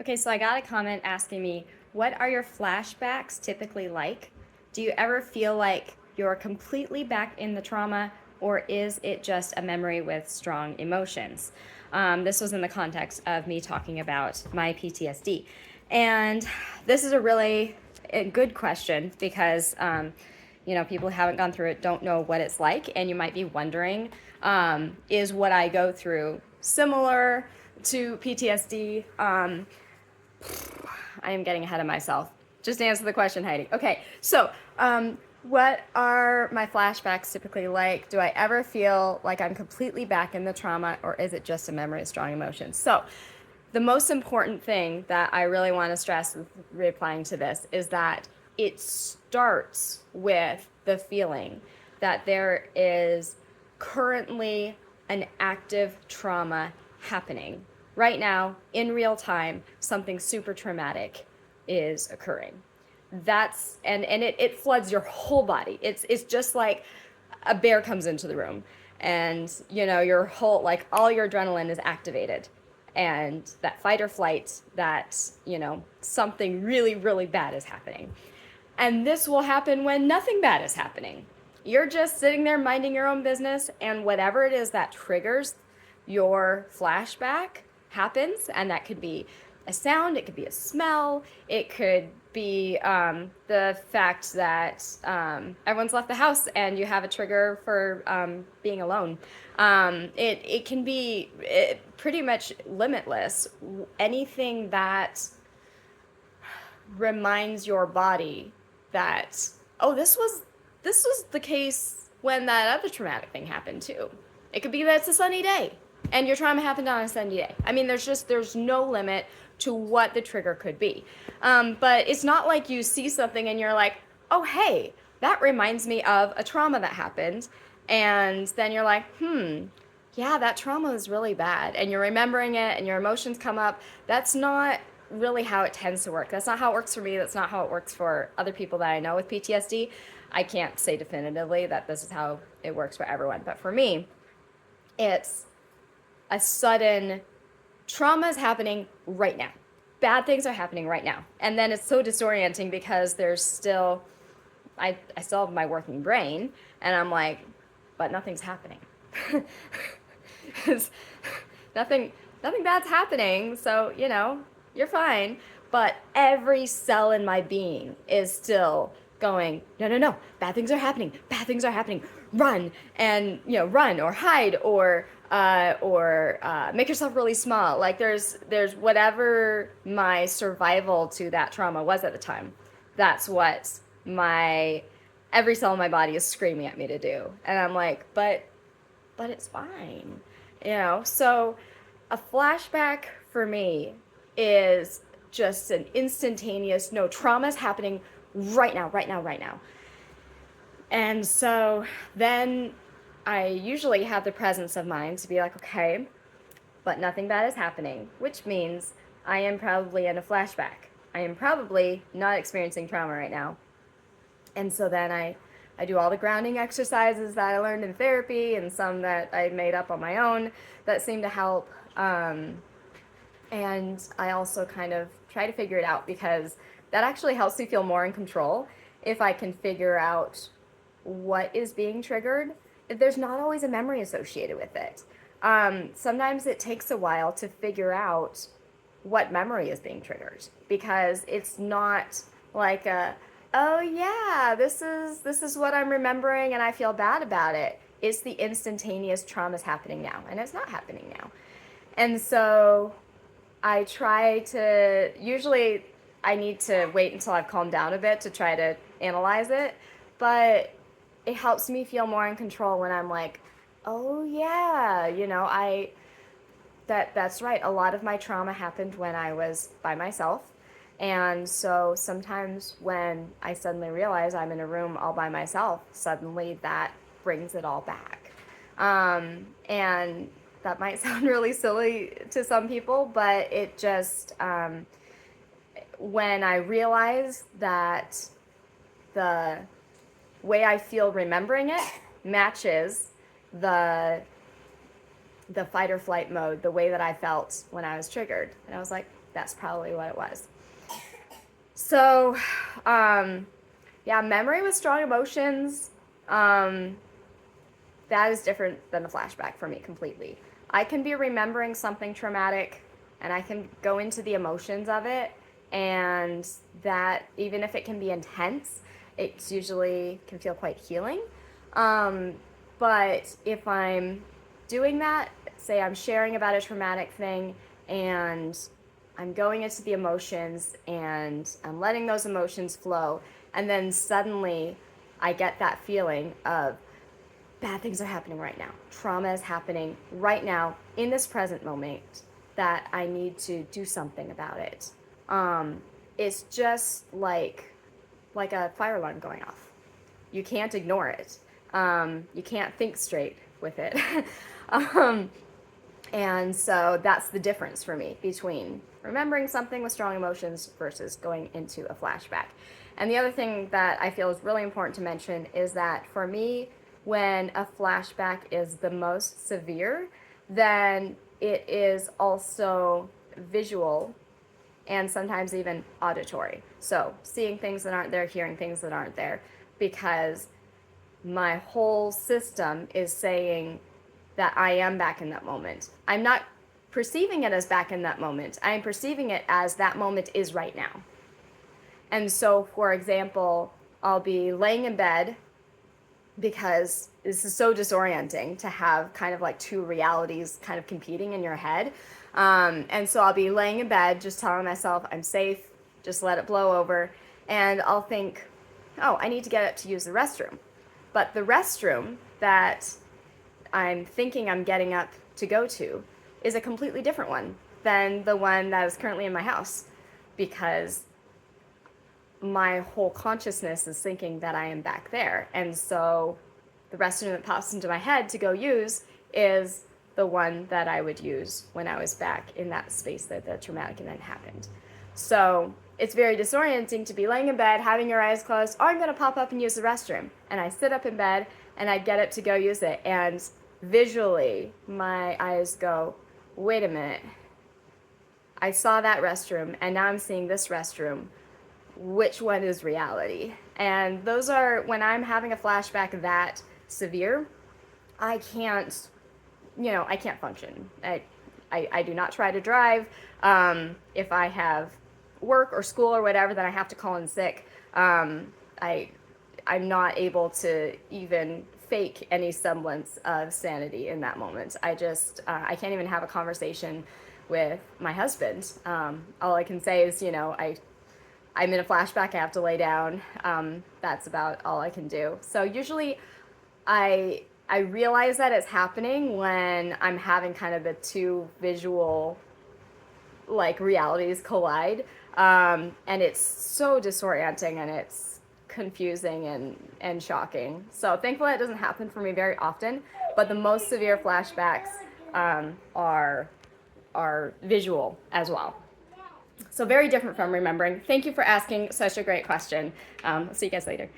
Okay, so I got a comment asking me, what are your flashbacks typically like? Do you ever feel like you're completely back in the trauma, or is it just a memory with strong emotions? This was in the context of me talking about my PTSD. And this is a really good question because, people who haven't gone through it don't know what it's like. And you might be wondering, is what I go through similar to PTSD? I am getting ahead of myself. Just answer the question, Heidi. Okay, so what are my flashbacks typically like? Do I ever feel like I'm completely back in the trauma, or is it just a memory of strong emotions? So, the most important thing that I really want to stress with replying to this is that it starts with the feeling that there is currently an active trauma happening. Right now, in real time, something super traumatic is occurring. It floods your whole body. It's just like a bear comes into the room and your whole, like, all your adrenaline is activated, and that fight or flight, that something really really bad is happening. And this will happen when nothing bad is happening. You're just sitting there minding your own business, and whatever it is that triggers your flashback happens. And that could be a sound, it could be a smell, it could be the fact that everyone's left the house and you have a trigger for being alone. It can be pretty much limitless. Anything that reminds your body that, oh, this was the case when that other traumatic thing happened too. It could be that it's a sunny day and your trauma happened on a sunny day. I mean, there's no limit to what the trigger could be. But it's not like you see something and you're like, oh, hey, that reminds me of a trauma that happened. And then you're like, yeah, that trauma is really bad. And you're remembering it and your emotions come up. That's not really how it tends to work. That's not how it works for me. That's not how it works for other people that I know with PTSD. I can't say definitively that this is how it works for everyone. But for me, it's a sudden trauma is happening right now. Bad things are happening right now. And then it's so disorienting because there's still, I still have my working brain, and I'm like, but nothing's happening. nothing nothing bad's happening, so you're fine. But every cell in my being is still going, no, no, no, bad things are happening, bad things are happening, run. And run or hide or make yourself really small. Like there's whatever my survival to that trauma was at the time. That's what my every cell in my body is screaming at me to do. And I'm like, but it's fine. So a flashback for me is just an instantaneous, no, trauma's happening right now, right now, right now. And so then I usually have the presence of mind to be like, okay, but nothing bad is happening, which means I am probably in a flashback. I am probably not experiencing trauma right now. And so then I do all the grounding exercises that I learned in therapy and some that I made up on my own that seem to help. And I also kind of try to figure it out because that actually helps me feel more in control if I can figure out what is being triggered. There's not always a memory associated with it. Sometimes it takes a while to figure out what memory is being triggered because it's not like oh yeah, this is what I'm remembering and I feel bad about it. It's the instantaneous trauma's happening now, and it's not happening now. And so I try to, usually I need to wait until I've calmed down a bit to try to analyze it, but it helps me feel more in control when I'm like, oh yeah, that's right. A lot of my trauma happened when I was by myself. And so sometimes when I suddenly realize I'm in a room all by myself, suddenly that brings it all back. And that might sound really silly to some people, but it just, when I realize that the way I feel remembering it matches the fight or flight mode, the way that I felt when I was triggered. And I was like, That's probably what it was. So, yeah, memory with strong emotions, that is different than a flashback for me completely. I can be remembering something traumatic and I can go into the emotions of it, and that, even if it can be intense, it usually can feel quite healing. Um, but if I'm doing that, say I'm sharing about a traumatic thing and I'm going into the emotions and I'm letting those emotions flow, and then suddenly I get that feeling of bad things are happening right now. Trauma is happening right now in this present moment that I need to do something about it. It's just like a fire alarm going off. You can't ignore it. You can't think straight with it. um, and so that's the difference for me between remembering something with strong emotions versus going into a flashback. And the other thing that I feel is really important to mention is that for me, when a flashback is the most severe, then it is also visual and sometimes even auditory. So seeing things that aren't there, hearing things that aren't there, because my whole system is saying that I am back in that moment. I'm not perceiving it as back in that moment. I am perceiving it as that moment is right now. And so, for example, I'll be laying in bed, because this is so disorienting to have kind of like two realities kind of competing in your head. And so I'll be laying in bed just telling myself I'm safe, just let it blow over. And I'll think, oh, I need to get up to use the restroom. But the restroom that I'm thinking I'm getting up to go to is a completely different one than the one that is currently in my house, because my whole consciousness is thinking that I am back there. And so the restroom that pops into my head to go use is the one that I would use when I was back in that space that the traumatic event happened. So it's very disorienting to be laying in bed, having your eyes closed, oh, I'm going to pop up and use the restroom. And I sit up in bed and I get up to go use it. And visually, my eyes go, wait a minute. I saw that restroom and now I'm seeing this restroom. Which one is reality? And those are, when I'm having a flashback that severe, I can't, I can't function. I do not try to drive. If I have work or school or whatever, then I have to call in sick. I'm not able to even fake any semblance of sanity in that moment. I I can't even have a conversation with my husband. All I can say is, I'm in a flashback, I have to lay down. That's about all I can do. So usually I realize that it's happening when I'm having kind of the two visual realities collide. And it's so disorienting and it's confusing and shocking. So thankfully it doesn't happen for me very often, but the most severe flashbacks are visual as well. So very different from remembering. Thank you for asking such a great question. See you guys later.